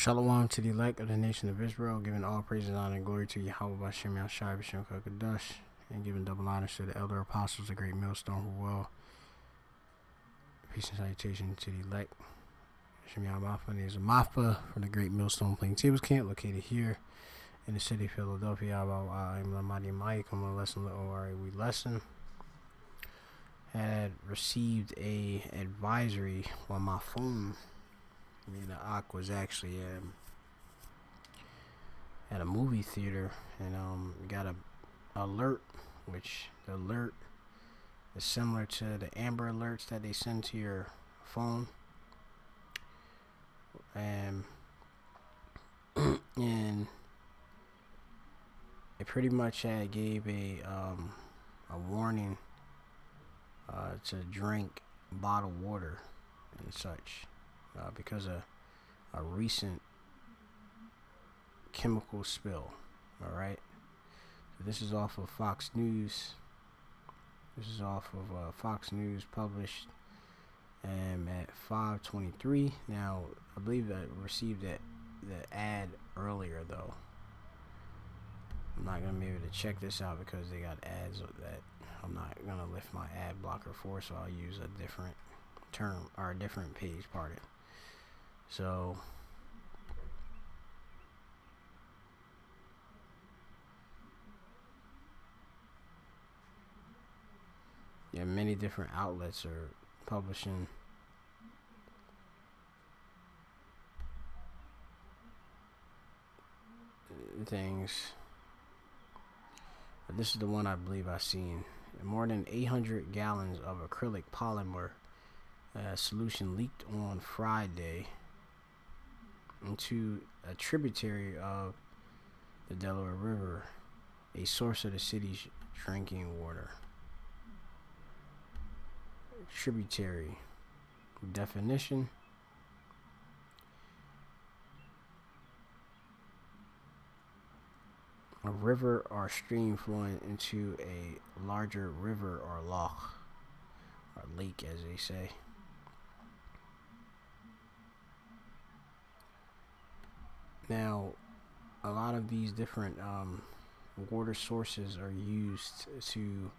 Shalom to the elect of the nation of Israel, giving all praise and honor and glory to Yahweh Bashem Yahshai B'Shem Kakadash, and giving double honor to the elder apostles, the great millstone who well. Peace and salutation to the elect. Shem Yahweh, my name is Mafpa from the great millstone Plaintables camp located here in the city of Philadelphia. I'm Lamadi Mike. I'm going to lesson little we lesson. Had received a advisory on my phone. The Ak was actually at a movie theater and got a alert, which the alert is similar to the Amber Alerts that they send to your phone, and it pretty much gave a warning to drink bottled water and such. Because of a recent chemical spill. Alright, so this is off of Fox News. This is off of Fox News, published at 5:23. Now, I believe I received the ad earlier, though. I'm not gonna be able to check this out because they got ads that I'm not gonna lift my ad blocker for, so I'll use a different term or a different page. Pardon. So yeah, many different outlets are publishing things, but this is the one I believe I've seen. More than 800 gallons of acrylic polymer solution leaked on Friday into a tributary of the Delaware River, a source of the city's drinking water. Tributary definition: a river or stream flowing into a larger river or loch, or lake as they say. Now, a lot of these different water sources are used to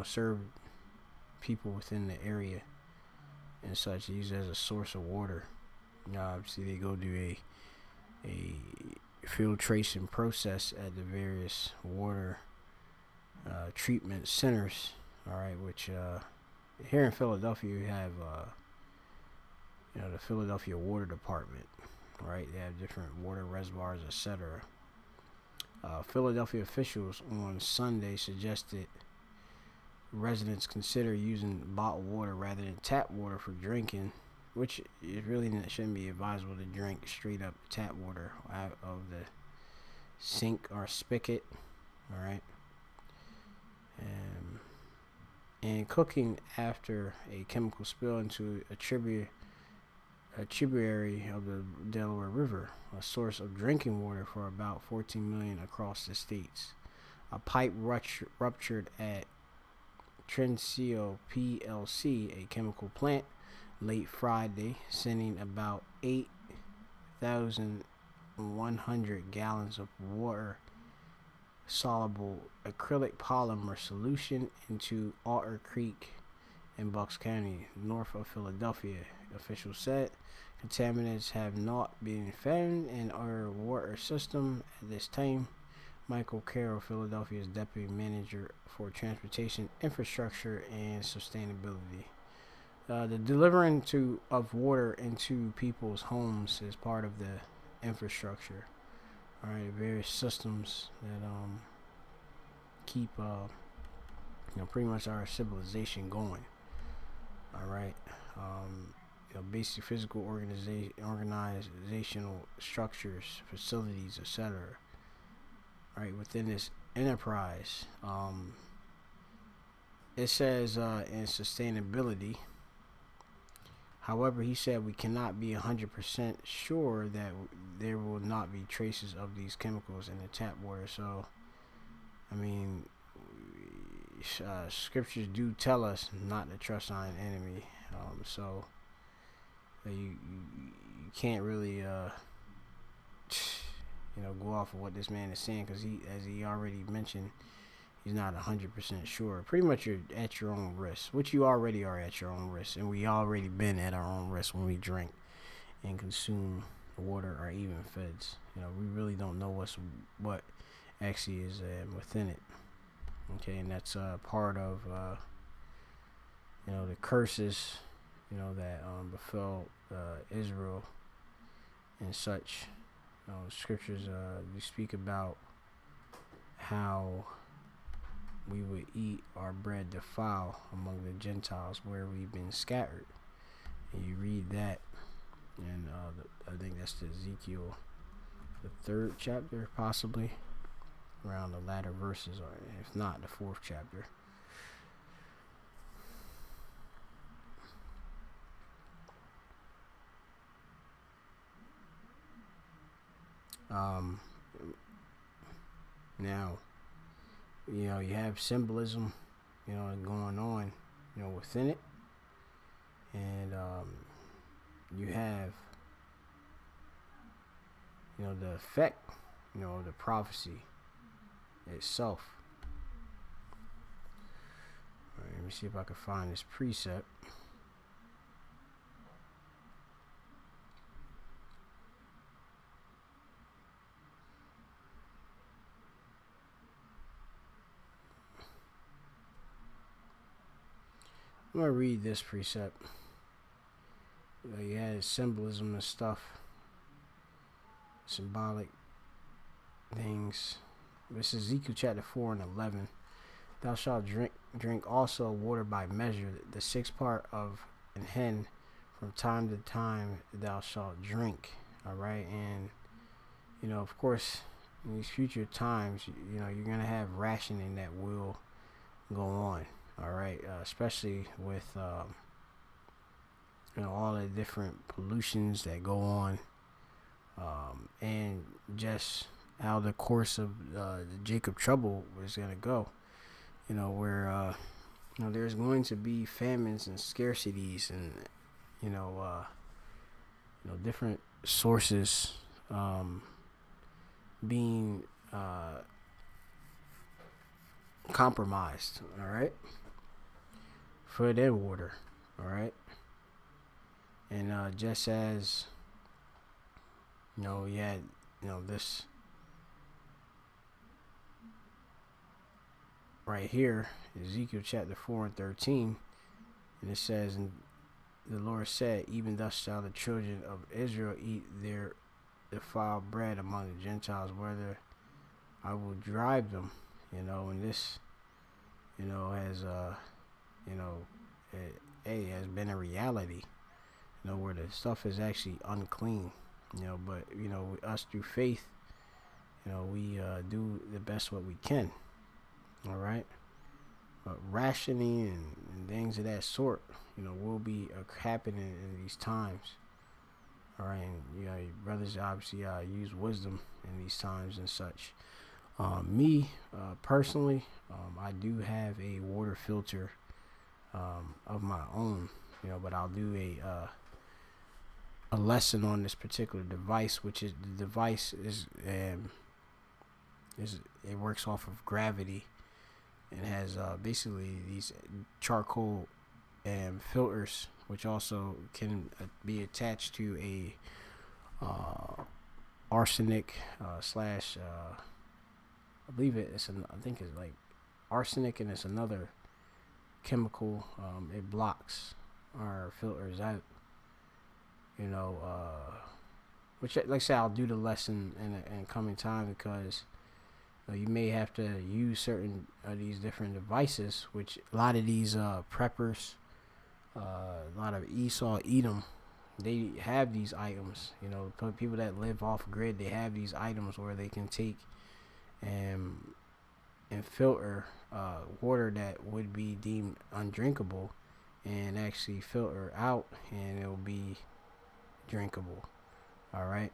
serve people within the area and such, used as a source of water. Obviously they go do a filtration process at the various water treatment centers. Alright, which here in Philadelphia you have the Philadelphia Water Department, right? They have different water reservoirs, etc. Philadelphia officials on Sunday suggested residents consider using bottled water rather than tap water for drinking, which it really shouldn't be advisable to drink straight up tap water out of the sink or spigot. All right, and cooking after a chemical spill into a tributary of the Delaware River, a source of drinking water for about 14 million across the states. A pipe ruptured at Trinseo PLC, a chemical plant, late Friday, sending about 8,100 gallons of water soluble acrylic polymer solution into Otter Creek in Bucks County, north of Philadelphia. Officials said contaminants have not been found in our water system at this time. Michael Carroll, Philadelphia's deputy manager for transportation, infrastructure, and sustainability. The delivering of water into people's homes is part of the infrastructure. All right, various systems that keep pretty much our civilization going. All right, basic physical organizational structures, facilities, etc. Right, within this enterprise, it says in sustainability. However, he said we cannot be 100% sure that there will not be traces of these chemicals in the tap water. So, I mean, scriptures do tell us not to trust our enemy. So You can't really go off of what this man is saying, because as he already mentioned, he's not 100% sure. Pretty much you're at your own risk, which you already are at your own risk, and we already been at our own risk when we drink and consume water or even feds. We really don't know what actually is within it. Okay, and that's part of the curses that befell Israel and such. Scriptures we speak about how we would eat our bread defiled among the Gentiles where we've been scattered. And you read that, and I think that's the Ezekiel, the 3rd chapter, possibly, around the latter verses, or if not, the 4th chapter. Now, you have symbolism, going on, within it, and you have, the effect, of the prophecy itself. All right, let me see if I can find this precept. I'm going to read this precept. You had symbolism and stuff, symbolic things. This is Ezekiel chapter 4 and 11. Thou shalt drink also water by measure, the 6th part of an hin from time to time thou shalt drink. All right, and of course, in these future times, you're gonna have rationing that will go on. All right, especially with all the different pollutions that go on, and just how the course of the Jacob trouble was gonna go. Where there's going to be famines and scarcities, and different sources being compromised. All right. Food and water, all right, and just as you had this right here, Ezekiel chapter 4 and 13, and it says, "And the Lord said, even thus shall the children of Israel eat their defiled bread among the Gentiles, whether I will drive them," and this has it has been a reality, where the stuff is actually unclean, but us through faith, we do the best what we can. All right, but rationing and things of that sort, will be happening in these times. All right, and brothers obviously use wisdom in these times and such. Me personally, I do have a water filter of my own, but I'll do a lesson on this particular device, which is the device is it works off of gravity and has basically these charcoal filters, which also can be attached to a arsenic slash I believe I think it's like arsenic, and it's another chemical. It blocks our filters out. Which, like I said, I'll do the lesson in coming time, because you may have to use certain of these different devices, which a lot of these preppers, a lot of Esau, Edom, they have these items. People that live off grid, they have these items where they can take and filter water that would be deemed undrinkable, and actually filter out, and it'll be drinkable. All right,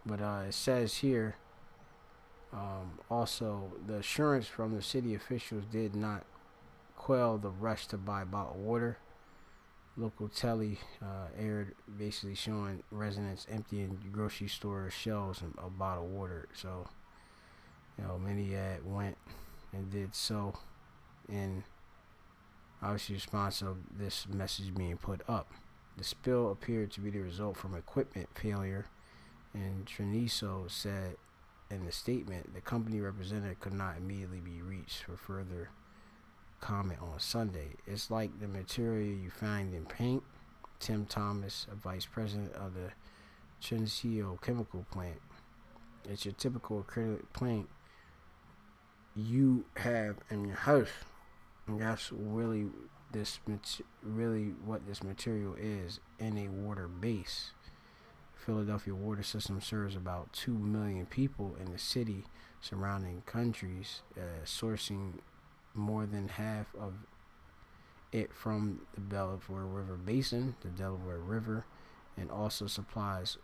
but it says here, also, the assurance from the city officials did not quell the rush to buy bottled water. local telly aired, basically showing residents emptying grocery store shelves of bottled water. So, many went and did so in obviously response of this message being put up. The spill appeared to be the result from equipment failure, and Triniso said in the statement the company representative could not immediately be reached for further comment on Sunday. It's like the material you find in paint. Tim Thomas, a vice president of the Trinseo chemical plant. It's your typical acrylic paint you have in your house, and that's really what this material is in a water base. Philadelphia water system serves about 2 million people in the city, surrounding countries, sourcing more than half of it from the Delaware River Basin, the Delaware River, and also supplies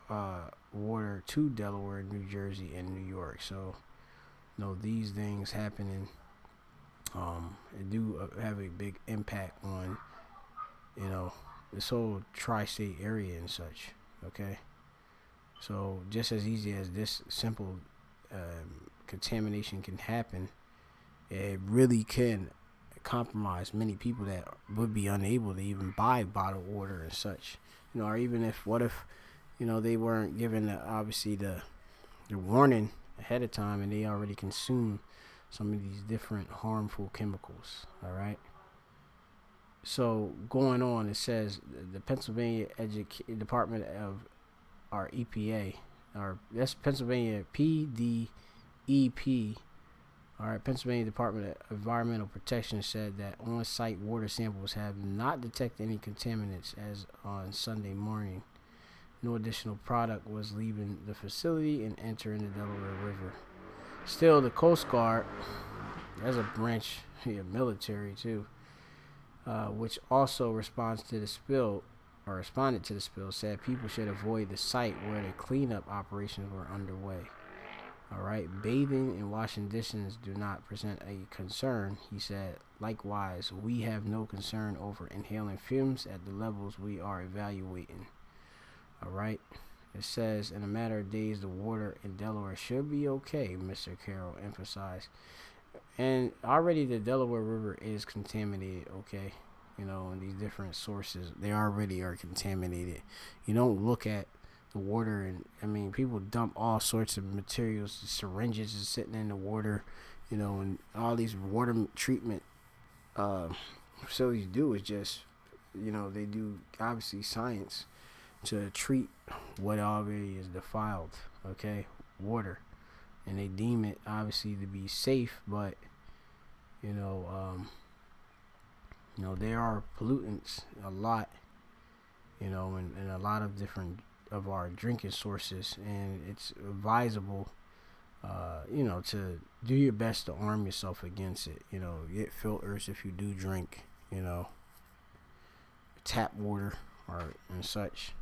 water to Delaware, New Jersey, and New York. So, these things happening, it do have a big impact on, this whole tri-state area and such. Okay, so just as easy as this simple contamination can happen, it really can compromise many people that would be unable to even buy bottled water and such. Or even if they weren't given obviously the warning ahead of time, and they already consumed some of these different harmful chemicals. All right. So going on, it says the Pennsylvania Department of our EPA, or that's Pennsylvania PDEP. All right, Pennsylvania Department of Environmental Protection said that on-site water samples have not detected any contaminants as on Sunday morning. No additional product was leaving the facility and entering the Delaware River. Still, the Coast Guard, there's a branch here, military too, which also responded to the spill, said people should avoid the site where the cleanup operations were underway. All right, bathing and washing dishes do not present a concern, he said. Likewise, we have no concern over inhaling fumes at the levels we are evaluating. All right, it says in a matter of days, the water in Delaware should be okay, Mr. Carroll emphasized. And already the Delaware River is contaminated, okay? And these different sources, they already are contaminated. You don't look at the water, and people dump all sorts of materials. The syringes is sitting in the water, and all these water treatment facilities do is just, they do obviously science to treat what already is defiled, okay, water, and they deem it obviously to be safe, but there are pollutants a lot, in a lot of different of our drinking sources, and it's advisable, to do your best to arm yourself against it. Get filters if you do drink, tap water and such.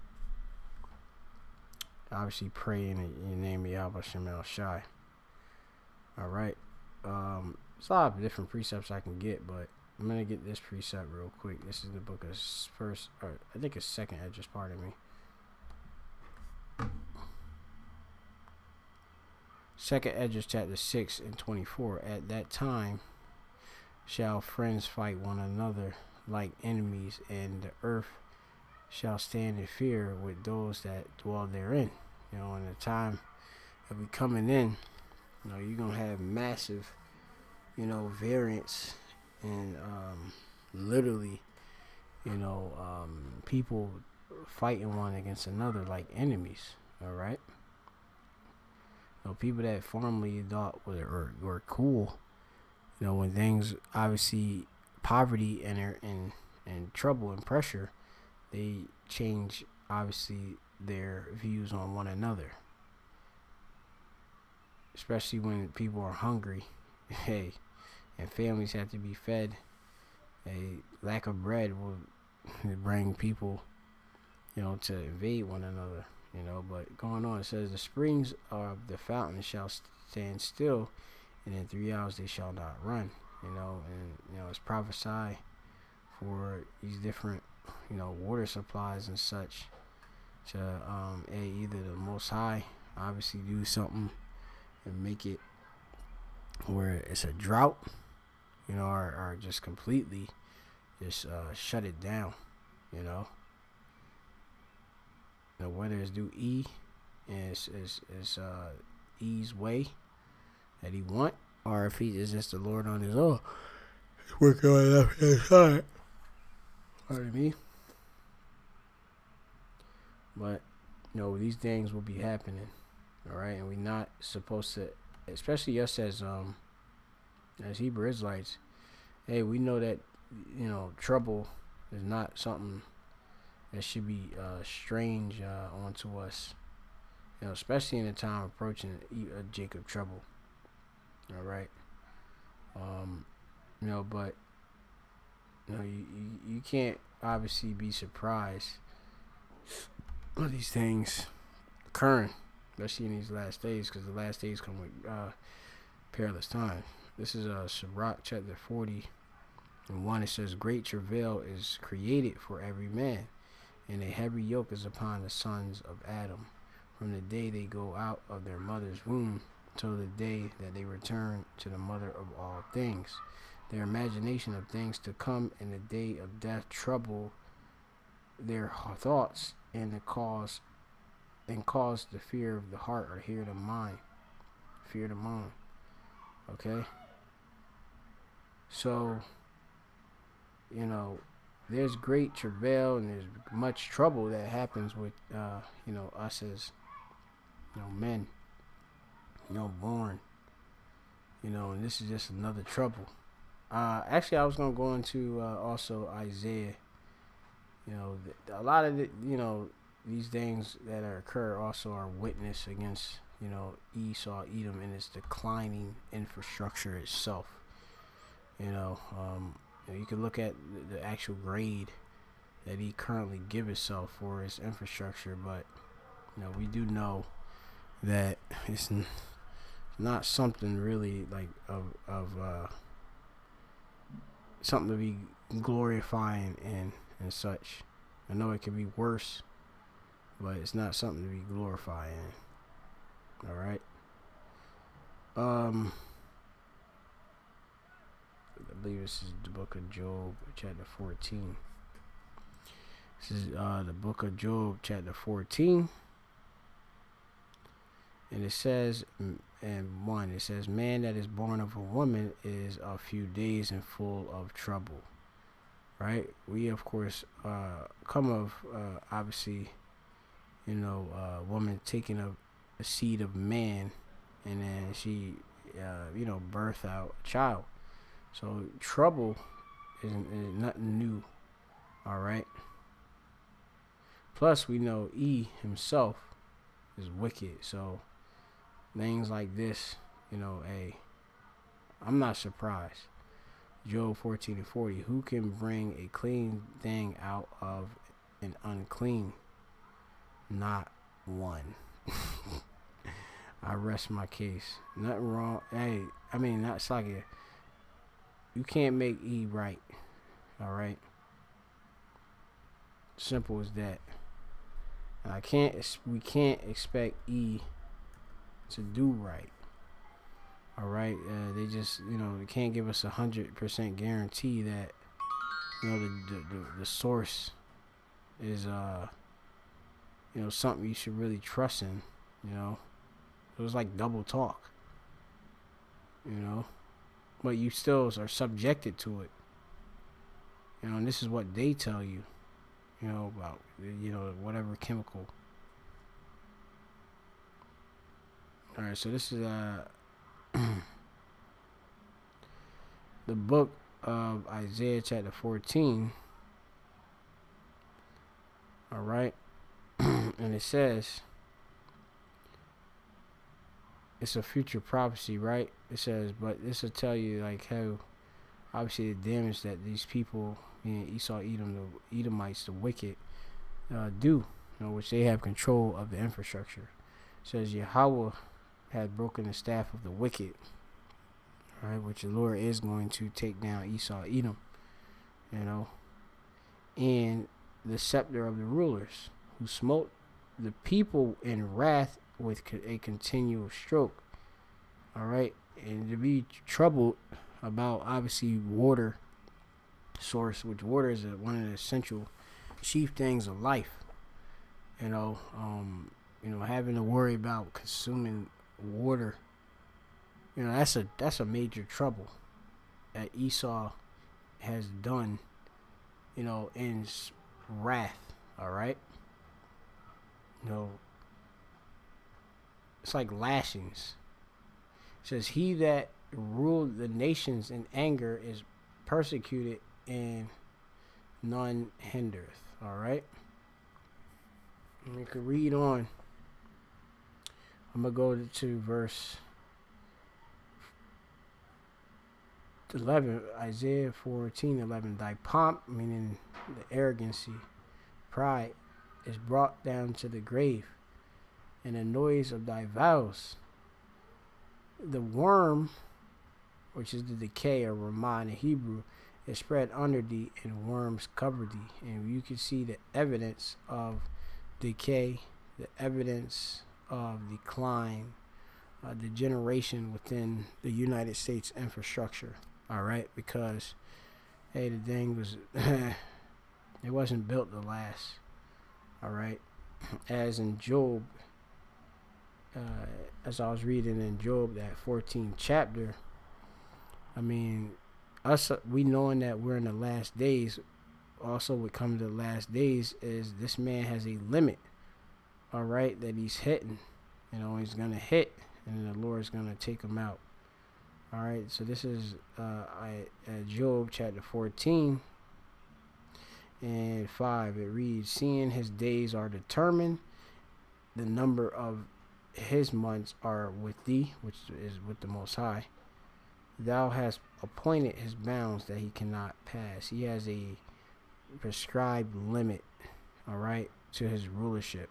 Obviously, pray in the name of Yahweh Shem Shai. All right. There's a lot of different precepts I can get, but I'm gonna get this precept real quick. This is the book of second Esdras, pardon me. Second Esdras chapter 6 and 24. At that time shall friends fight one another like enemies, and the earth shall stand in fear with those that dwell therein. In the time of we coming in, you're gonna have massive, variance and literally, people fighting one against another like enemies. All right. People that formerly thought were cool, when things obviously poverty and trouble and pressure, they change obviously their views on one another, especially when people are hungry, and families have to be fed. A lack of bread will bring people, to invade one another. But going on, it says the springs of the fountain shall stand still, and in 3 hours they shall not run. And it's prophesied for these different water supplies and such to either the Most High obviously do something and make it where it's a drought, or just completely just shut it down, whether it's do and it's E's way that he want, or if he is just the Lord on his own, working on the left hand side. Pardon me. But these things will be happening, all right, and we're not supposed to, especially us as Hebrew Israelites. Hey, we know that trouble is not something that should be strange onto us, especially in the time approaching Jacob trouble. All right, but you can't obviously be surprised of these things occurring, especially in these last days, because the last days come with perilous time. This is Sirach chapter 40:1. It says, "Great travail is created for every man, and a heavy yoke is upon the sons of Adam, from the day they go out of their mother's womb till the day that they return to the mother of all things. Their imagination of things to come in the day of death trouble their thoughts, and cause the fear of the heart, or fear of the mind. Okay? So, there's great travail and there's much trouble that happens with, us as, men, born, and this is just another trouble. Actually, I was going to go into also Isaiah. A lot of these things that occur also are witness against, Esau, Edom, and its declining infrastructure itself. You can look at the actual grade that he currently gives himself for his infrastructure, but we do know that it's not something really like of something to be glorifying and such. I know it can be worse, but it's not something to be glorifying. All right. I believe this is the book of Job, chapter 14. This is the book of Job, chapter 14. And it says, it says, "Man that is born of a woman is a few days and full of trouble." Right? We, of course, come of, obviously, a woman taking a seed of man, and then she, birth out a child. So trouble is nothing new. All right. Plus, we know himself is wicked. So things like this, I'm not surprised. Job 14:40. "Who can bring a clean thing out of an unclean? Not one." I rest my case. Nothing wrong. Hey, that's like you can't make right. All right. Simple as that. And we can't expect to do right. All right. They just, they can't give us 100% guarantee that, the source is, something you should really trust in. It was like double talk. But you still are subjected to it. And this is what they tell you, about, whatever chemical. All right, so this is the book of Isaiah chapter 14. All right. And it says, it's a future prophecy, right? It says, but this will tell you like how obviously the damage that these people, Esau, Edom, the Edomites, the wicked, do, which they have control of the infrastructure. It says Yahweh had broken the staff of the wicked, right? Which the Lord is going to take down Esau, Edom, and the scepter of the rulers, who smote the people in wrath with a continual stroke. All right, and to be troubled about obviously water source, which water is one of the essential chief things of life. Having to worry about consuming water, that's a major trouble that Esau has done, in wrath. All right, it's like lashings. It says, "He that ruled the nations in anger is persecuted, and none hindereth." All right. And we can read on. I'm going to go to verse 11, Isaiah 14:11. Thy pomp, meaning the arrogancy, pride, is brought down to the grave, and the noise of thy vows. The worm, which is the decay or Ramah in Hebrew, is spread under thee, and worms cover thee. And you can see the evidence of decay, the evidence of decline, degeneration within the United States infrastructure. All right, because the thing was, it wasn't built to last. All right, as in Job, as I was reading in Job, that 14th chapter. I mean, we knowing that we're in the last days. Also, what comes to the last days is this man has a limit. All right, that he's hitting. He's gonna hit, and the Lord's gonna take him out. All right, so this is Job chapter 14 and 5. It reads, "Seeing his days are determined, the number of his months are with thee," which is with the Most High. "Thou hast appointed his bounds that he cannot pass." He has a prescribed limit, all right, to his rulership.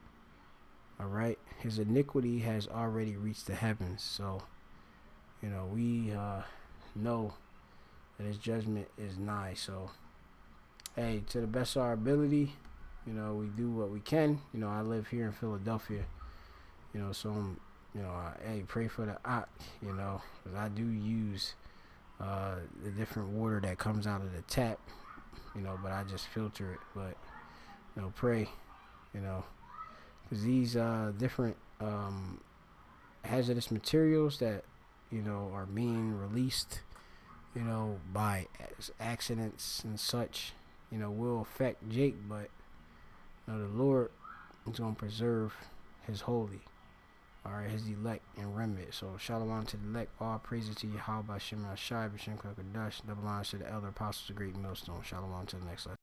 All right, his iniquity has already reached the heavens. So, we know that his judgment is nigh. So, hey, to the best of our ability, we do what we can. I live here in Philadelphia, so hey, pray for the because I do use the different water that comes out of the tap, but I just filter it. But, pray, because these different hazardous materials that, are being released, by accidents and such, will affect Jake, but, the Lord is going to preserve his holy. All right, his elect and remnant. So, shalom to the elect. All praises to Yahweh, Shem Shai, B'Shem Kakadash. Double honors to the elder apostles of Great Millstone. Shalom to the next lesson.